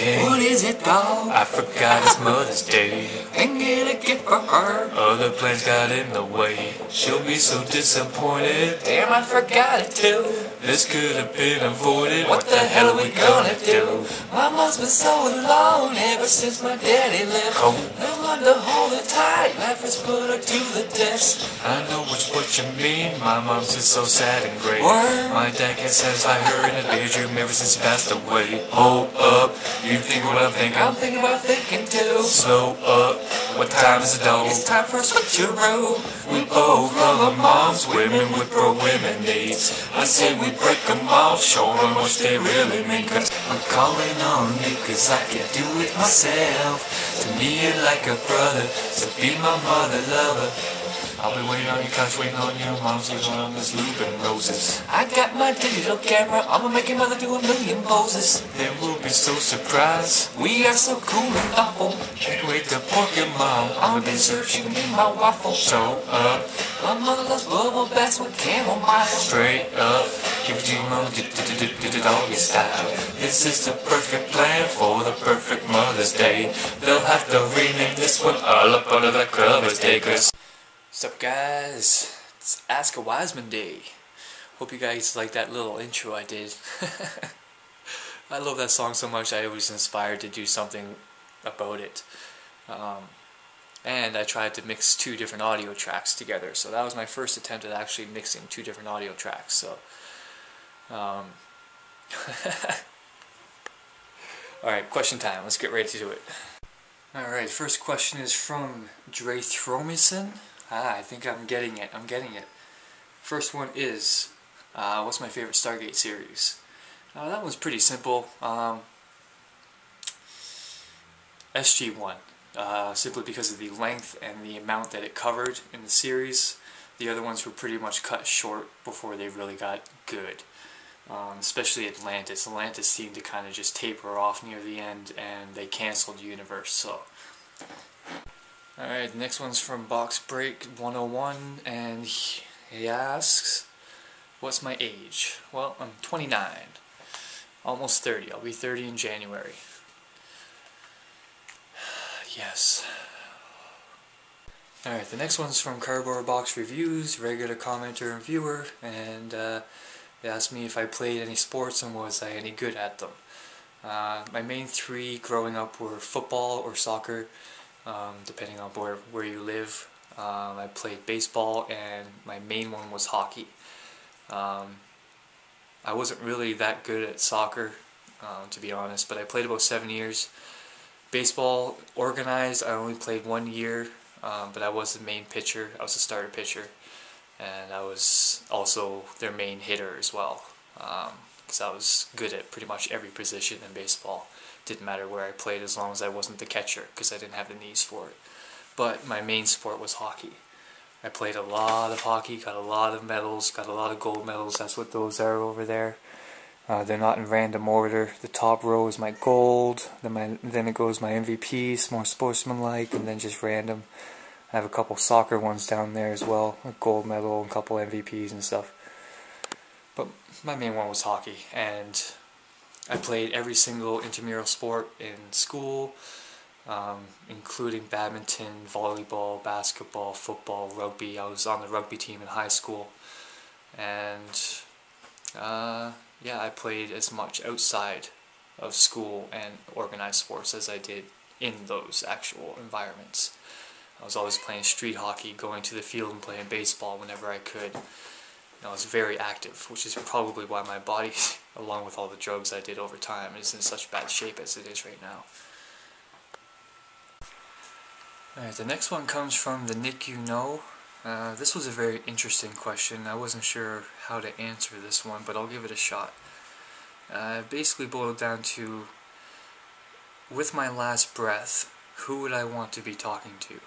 day. What is it, dog? I forgot it's Mother's Day. Ain't get a gift for her. Other plans got in the way. She'll be so disappointed. Damn, I forgot it too. This could have been avoided. What the hell are we gonna do? My mom's been so alone ever since my daddy left. I learned to hold her tight. Life has put her to the test. I know what you mean. My mom's just so sad and gray. My dad can't satisfy her in a daydream ever since he passed away. Hold up, you think what I'm thinking? I'm thinking about thinking too. Slow up, what time is it though? It's time for a switcheroo. We both love our moms, women with pro-women needs. I say we break them off, show them what they really mean. Cause I'm calling on you cause I can't do it myself. To me you're like a brother, so be my mother lover. I'll be waiting on your couch, waiting on your mom's leaving on this loop and roses. I got my digital camera, I'ma make your mother do a million poses. Then we'll be so surprised, we are so cool and thoughtful. Can't wait to pork your mom, I'ma be searching in my waffle. Show up, my mother loves bubble baths with chamomile. Straight up, give it to your mom, doggy style. This is the perfect plan for the perfect Mother's Day. They'll have to rename this one all up under the covers day. Cause what's up guys, it's Ask a Wiseman Day. Hope you guys like that little intro I did. I love that song so much I was inspired to do something about it. And I tried to mix two different audio tracks together, so that was my first attempt at actually mixing two different audio tracks. So, alright, question time, let's get ready to do it. Alright, first question is from Dre Thromison. I think I'm getting it. First one is, what's my favorite Stargate series? That one's pretty simple. SG-1. Simply because of the length and the amount that it covered in the series. The other ones were pretty much cut short before they really got good. Especially Atlantis. Atlantis seemed to kind of just taper off near the end, and they canceled Universe. So. Alright, the next one's from Box Break 101, and he asks, what's my age? Well, I'm 29. Almost 30. I'll be 30 in January. Yes. Alright, the next one's from Cardboard Box Reviews, regular commenter and viewer, and they asked me if I played any sports and was I any good at them. My main three growing up were football or soccer. Depending on where you live. I played baseball, and my main one was hockey. I wasn't really that good at soccer, to be honest, but I played about 7 years. Baseball, organized, I only played 1 year, but I was the main pitcher. I was the starter pitcher, and I was also their main hitter as well, because I was good at pretty much every position in baseball. Didn't matter where I played as long as I wasn't the catcher, because I didn't have the knees for it. But my main sport was hockey. I played a lot of hockey, got a lot of medals, got a lot of gold medals. That's what those are over there. They're not in random order. The top row is my gold, then it goes my MVPs, more sportsmanlike, and then just random. I have a couple soccer ones down there as well, a gold medal and a couple MVPs and stuff. But my main one was hockey, and I played every single intramural sport in school, including badminton, volleyball, basketball, football, rugby. I was on the rugby team in high school, and yeah, I played as much outside of school and organized sports as I did in those actual environments. I was always playing street hockey, going to the field and playing baseball whenever I could. I was very active, which is probably why my body, along with all the drugs I did over time, is in such bad shape as it is right now. Alright, the next one comes from the Nick You Know. This was a very interesting question. I wasn't sure how to answer this one, but I'll give it a shot. It basically boiled down to, with my last breath, who would I want to be talking to?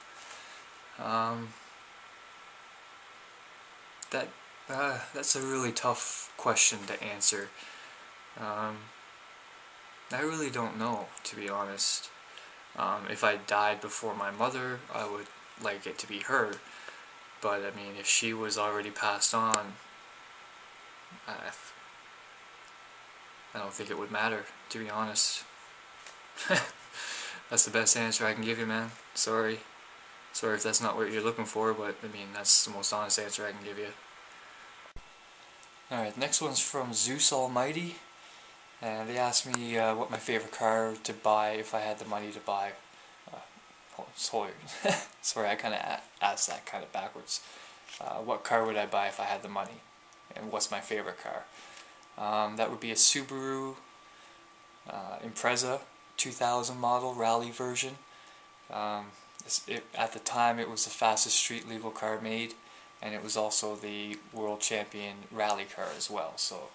That's a really tough question to answer. I really don't know, to be honest. If I died before my mother, I would like it to be her. But I mean, if she was already passed on, I don't think it would matter, to be honest. That's the best answer I can give you, man. Sorry. Sorry if that's not what you're looking for, but I mean, that's the most honest answer I can give you. Alright, next one's from Zeus Almighty. And they asked me what my favorite car to buy if I had the money to buy. Sorry, I kind of asked that kind of backwards. What car would I buy if I had the money? And what's my favorite car? That would be a Subaru Impreza 2000 model rally version. At the time it was the fastest street legal car made, and it was also the world champion rally car as well. So,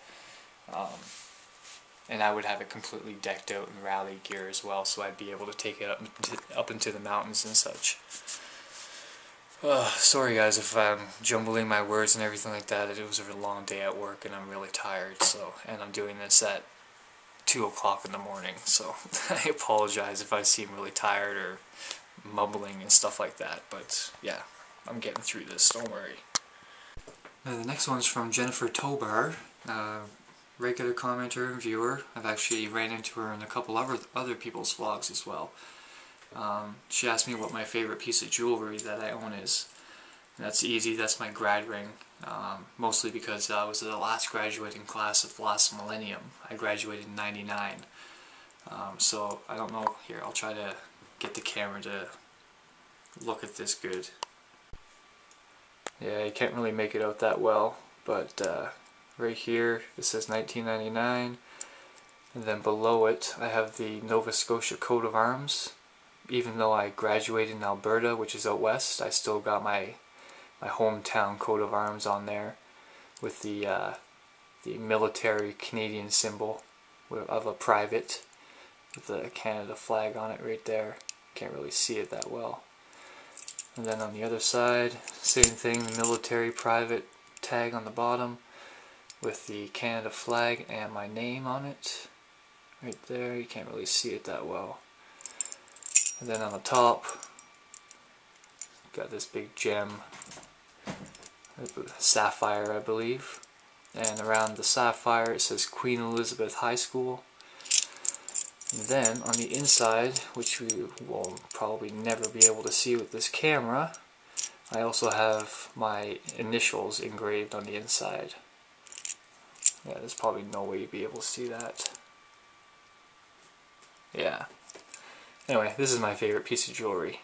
and I would have it completely decked out in rally gear as well, so I'd be able to take it up into the mountains and such. Sorry guys if I'm jumbling my words and everything like that. It was a long day at work and I'm really tired, so, and I'm doing this at 2 o'clock in the morning, so I apologize if I seem really tired or mumbling and stuff like that, but yeah, I'm getting through this, don't worry. The next one's from Jennifer Tobar, regular commenter and viewer. I've actually ran into her in a couple other people's vlogs as well. She asked me what my favorite piece of jewelry that I own is. And that's easy, that's my grad ring. Mostly because I was the last graduating class of the last millennium. I graduated in '99. So I don't know, here I'll try to get the camera to look at this good. Yeah, you can't really make it out that well, but right here it says 1999, and then below it I have the Nova Scotia coat of arms. Even though I graduated in Alberta, which is out west, I still got my hometown coat of arms on there with the military Canadian symbol of a private with the Canada flag on it right there. Can't really see it that well. And then on the other side, same thing, the military private tag on the bottom with the Canada flag and my name on it. Right there, you can't really see it that well. And then on the top, got this big gem, sapphire I believe. And around the sapphire it says Queen Elizabeth High School. And then on the inside, which we will probably never be able to see with this camera, I also have my initials engraved on the inside. Yeah, there's probably no way you'd be able to see that. Yeah. Anyway, this is my favorite piece of jewelry.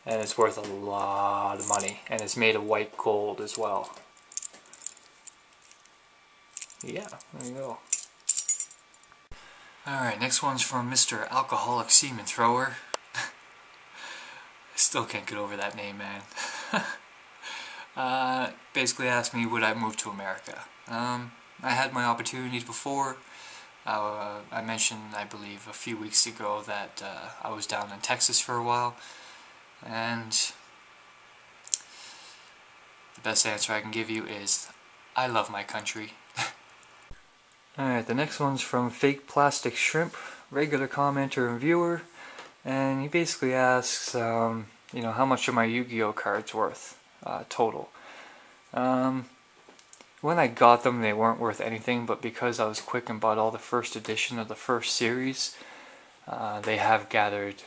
And it's worth a lot of money. And it's made of white gold as well. Yeah, there you go. Alright, next one's from Mr. Alcoholic Semen Thrower. I still can't get over that name, man. Basically asked me would I move to America. I had my opportunities before. I mentioned, I believe, a few weeks ago that I was down in Texas for a while. And the best answer I can give you is I love my country. Alright, the next one's from Fake Plastic Shrimp, regular commenter and viewer, and he basically asks, you know, how much are my Yu-Gi-Oh cards worth, total. When I got them they weren't worth anything, but because I was quick and bought all the first edition of the first series, they have gathered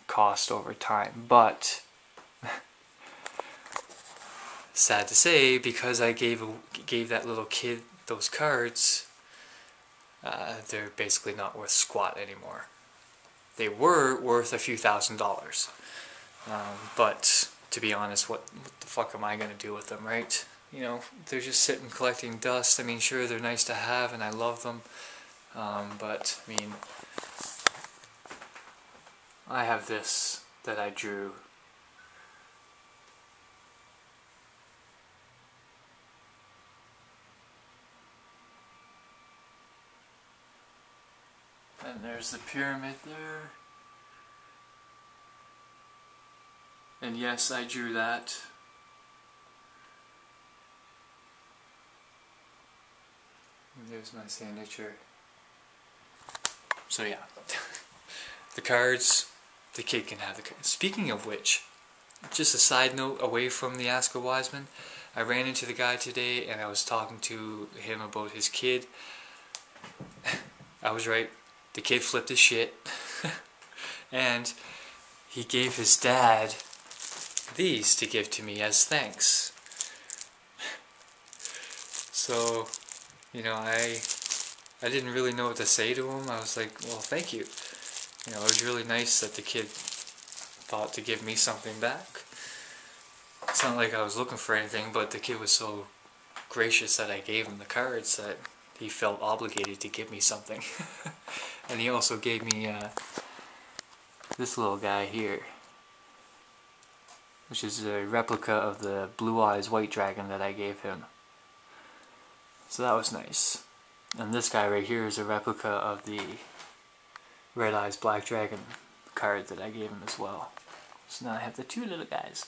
cost over time. But sad to say, because I gave that little kid those cards, they're basically not worth squat anymore. They were worth a few $1,000s, but to be honest, what the fuck am I gonna do with them, right? You know, they're just sitting collecting dust. I mean, sure, they're nice to have and I love them, but I mean, I have this that I drew. And there's the pyramid there. And yes, I drew that. And there's my signature. So yeah, the cards, the kid can have the cards. Speaking of which, just a side note away from the Ask a Wiseman, I ran into the guy today and I was talking to him about his kid. I was right. the kid flipped his shit, and he gave his dad these to give to me as thanks. So, you know, I didn't really know what to say to him. I was like, well, thank you. You know, it was really nice that the kid thought to give me something back. It's not like I was looking for anything, but the kid was so gracious that I gave him the cards that he felt obligated to give me something. And he also gave me this little guy here, which is a replica of the Blue Eyes White Dragon that I gave him. So that was nice. And this guy right here is a replica of the Red Eyes Black Dragon card that I gave him as well. So now I have the two little guys.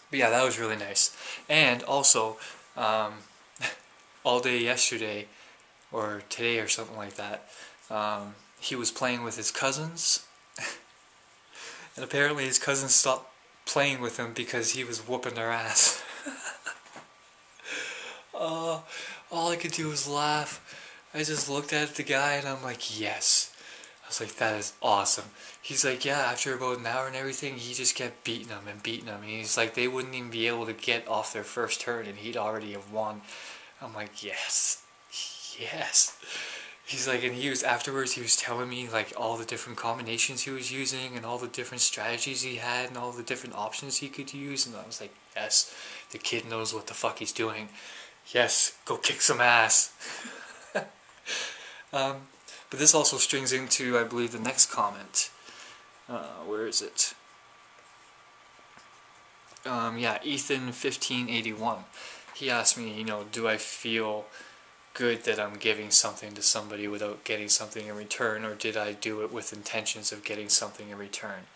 But yeah, that was really nice. And also, all day yesterday, or today or something like that, he was playing with his cousins. And apparently his cousins stopped playing with him because he was whooping their ass. All I could do was laugh. I just looked at the guy and I'm like, yes. I was like, that is awesome. He's like, yeah, after about an hour and everything, he just kept beating them and beating them. And he's like, they wouldn't even be able to get off their first turn and he'd already have won. I'm like, yes. Yes. He's like, and he was, afterwards he was telling me like all the different combinations he was using and all the different strategies he had and all the different options he could use. And I was like, yes, the kid knows what the fuck he's doing. Yes, go kick some ass. But this also strings into, I believe, the next comment. Where is it? Yeah, Ethan1581. He asked me, you know, do I feel good that I'm giving something to somebody without getting something in return, or did I do it with intentions of getting something in return?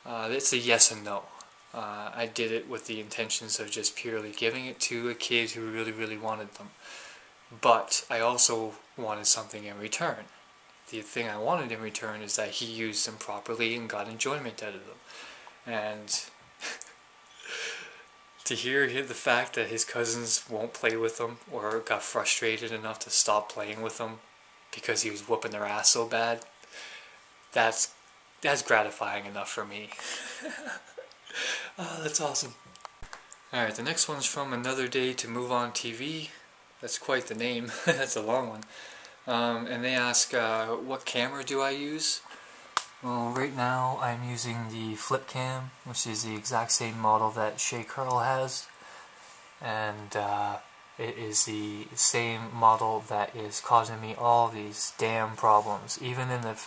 It's a yes and no. I did it with the intentions of just purely giving it to a kid who really, really wanted them. But I also wanted something in return. The thing I wanted in return is that he used them properly and got enjoyment out of them. And to hear the fact that his cousins won't play with him or got frustrated enough to stop playing with him because he was whooping their ass so bad, that's gratifying enough for me. Oh, that's awesome. Alright, the next one's from Another Day to Move On TV. That's quite the name. That's a long one. And they ask, what camera do I use? Well, right now I'm using the flip cam, which is the exact same model that Shay Curl has. And it is the same model that is causing me all these damn problems. Even in the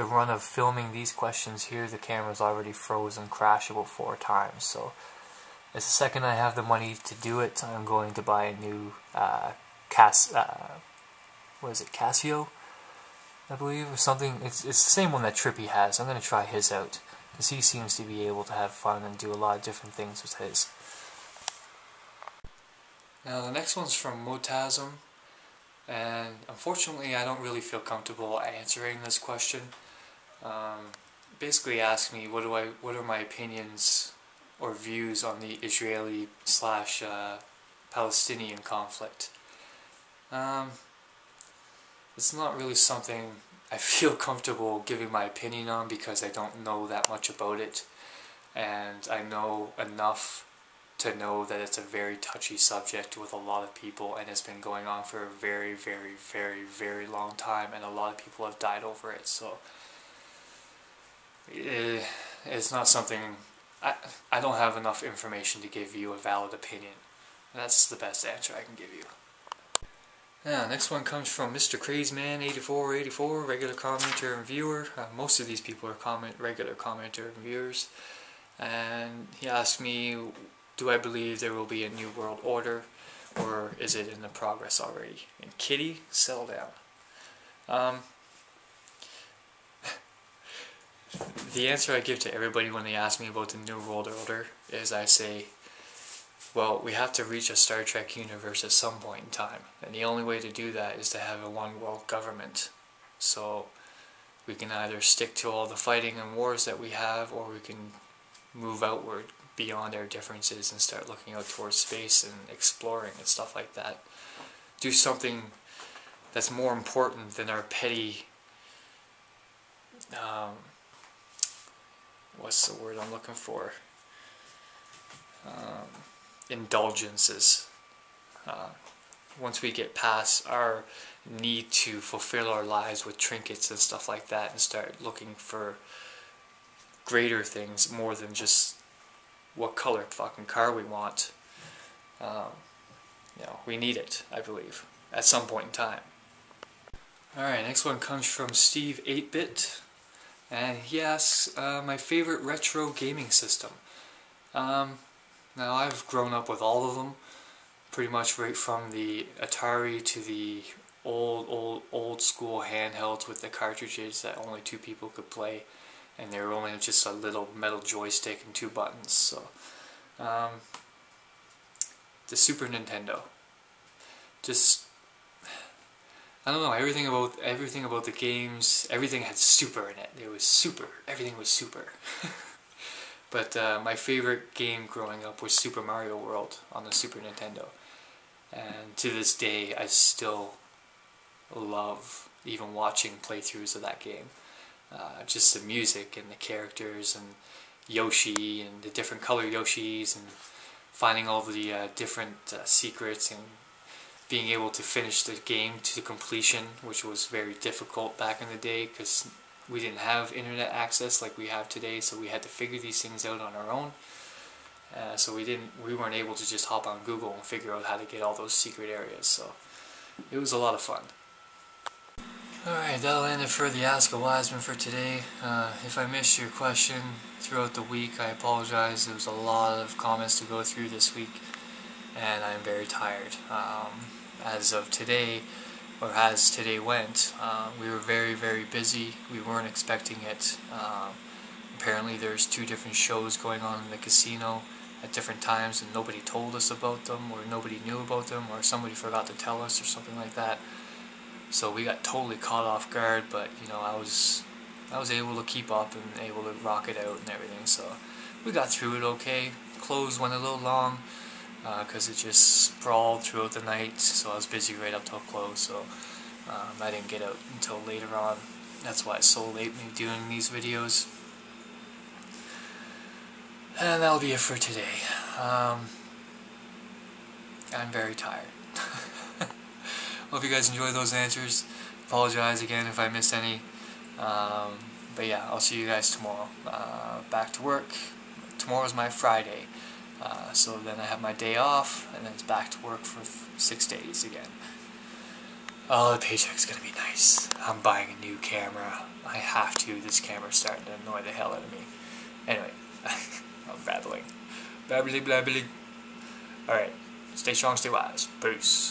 run of filming these questions here, the camera's already frozen crashable 4 times. So as the second I have the money to do it, I'm going to buy a new Casio, I believe, or something. It's the same one that Trippy has. I'm going to try his out, because he seems to be able to have fun and do a lot of different things with his. Now the next one's from Motasm, and unfortunately I don't really feel comfortable answering this question. Basically asked me what are my opinions or views on the Israeli/Palestinian conflict. It's not really something I feel comfortable giving my opinion on because I don't know that much about it, and I know enough to know that it's a very touchy subject with a lot of people, and it's been going on for a very, very, very, very long time, and a lot of people have died over it. So it's not something, I don't have enough information to give you a valid opinion. That's the best answer I can give you. Now, next one comes from Mr. Crazeman8484, regular commenter and viewer. Most of these people are regular commenter and viewers. And he asked me, do I believe there will be a new world order, or is it in the progress already? And Kitty, settle down. The answer I give to everybody when they ask me about the new world order is I say, well, we have to reach a Star Trek universe at some point in time, and the only way to do that is to have a one world government. So we can either stick to all the fighting and wars that we have, or we can move outward beyond our differences and start looking out towards space and exploring and stuff like that. Do something that's more important than our petty, what's the word I'm looking for? Indulgences. Once we get past our need to fulfill our lives with trinkets and stuff like that and start looking for greater things more than just what color fucking car we want, we need it, I believe, at some point in time. Alright, next one comes from Steve 8-Bit, and he asks my favorite retro gaming system. Now I've grown up with all of them, pretty much right from the Atari to the old school handhelds with the cartridges that only 2 people could play, and they were only just a little metal joystick and 2 buttons. So the Super Nintendo, just, I don't know, everything about the games, everything had super in it. It was super, everything was super. But my favorite game growing up was Super Mario World on the Super Nintendo. And to this day, I still love even watching playthroughs of that game. Just the music and the characters and Yoshi and the different color Yoshis and finding all the different secrets and being able to finish the game to completion, which was very difficult back in the day because we didn't have internet access like we have today, so we had to figure these things out on our own. So we weren't able to just hop on Google and figure out how to get all those secret areas. So it was a lot of fun. Alright, that'll end it for the Ask a Wiseman for today. If I missed your question throughout the week, I apologize. There was a lot of comments to go through this week, and I'm very tired. As of today, or as today went, we were very, very busy. We weren't expecting it. Apparently there's 2 different shows going on in the casino at different times, and nobody told us about them, or nobody knew about them, or somebody forgot to tell us, or something like that. So we got totally caught off guard, but I was able to keep up and able to rock it out and everything. So we got through it okay. Close went a little long because it just sprawled throughout the night, so I was busy right up till close. So I didn't get out until later on. That's why it's so late me doing these videos. And that'll be it for today. I'm very tired. Hope you guys enjoyed those answers. Apologize again if I missed any. But yeah, I'll see you guys tomorrow. Back to work. Tomorrow's my Friday. So then I have my day off, and then it's back to work for 6 days again. Oh, the paycheck's gonna be nice. I'm buying a new camera. I have to. This camera's starting to annoy the hell out of me. Anyway, I'm babbling. Babbly blabbly. Alright, stay strong, stay wise. Peace.